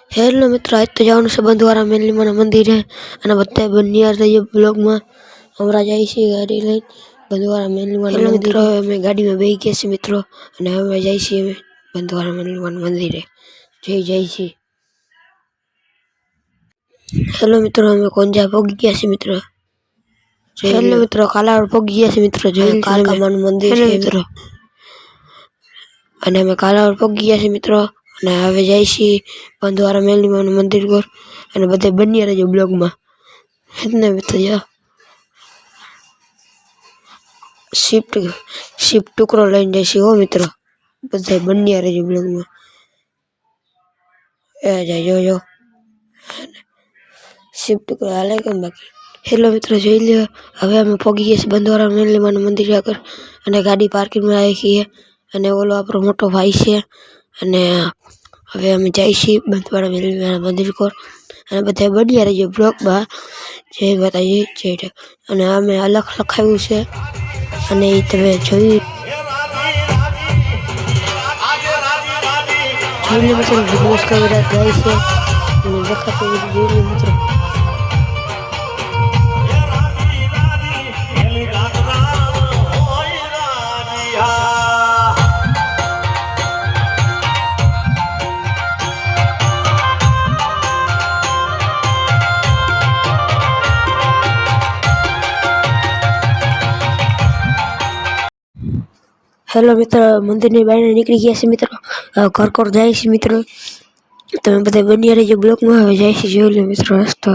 Hello મિત્રો, આજ તો જવાનું છે બંધવારા મેલીમાના મંદિરે અને બધા બન્યા રહીએ બ્લોગમાં. હમણાં જાય છે ગાડી લઈને બંધવારા મેલીમાના મંદિરે. અમે ગાડીમાં બેસી ગયા છીએ મિત્રો અને હવે જાય છીએ અમે બંધવારા મેલીમાના મંદિરે. જાય છીએ. હેલો મિત્રો, અમે કોંજા પહોંચી ગયા છીએ મિત્રો. હેલો મિત્રો, કાલાવડ પહોંચી ગયા છીએ મિત્રો. જોઈ કાલકામાનું મંદિર છે મિત્રો. અને અમે કાલાવડ પહોંચી ગયા છીએ મિત્રો અને હવે જાય છીએ બંધવારા મેલીમાનું મંદિર પર અને બધા બન્યા રહેજો બ્લોગમાં. ને મિત્રો શિફ્ટ ટુકડો લઈને જઈશું હો મિત્રો. બધા બન્યા રહેજો બ્લોગમાં. જાય જોજો શિફ્ટ ટુકડો હાલે કેમ બાકી. હેલો મિત્રો, જોઈ લ્યો હવે અમે પહોંચી ગયા છીએ બંધવારા મેલીમાનું મંદિર આગળ અને ગાડી પાર્કિંગમાં આવી છીએ. અને ઓલો આપણો મોટો ભાઈ છે અને હવે અમે જાય છીએ બંધવારા મેલીમાના મંદિર પર અને બધા બન્યા રહેજો બ્લોગમાં. જય માતાજી, જય. અને અમે અલગ લખાવ્યું છે અને એ તમે જોઈ લે મિત્રો. વિઘ્નેશ કવિરાજ ગાય છે અને દેખાતું જોઈ લે મિત્રો. હેલો મિત્રો, મંદિરની બહાર નીકળી ગયા છે મિત્રો. ઘર જાય છે મિત્રો. તમે બધા બન્યા રહેજો બ્લોગમાં. હવે જાય છે જોઈ લો મિત્રો રસ્તો.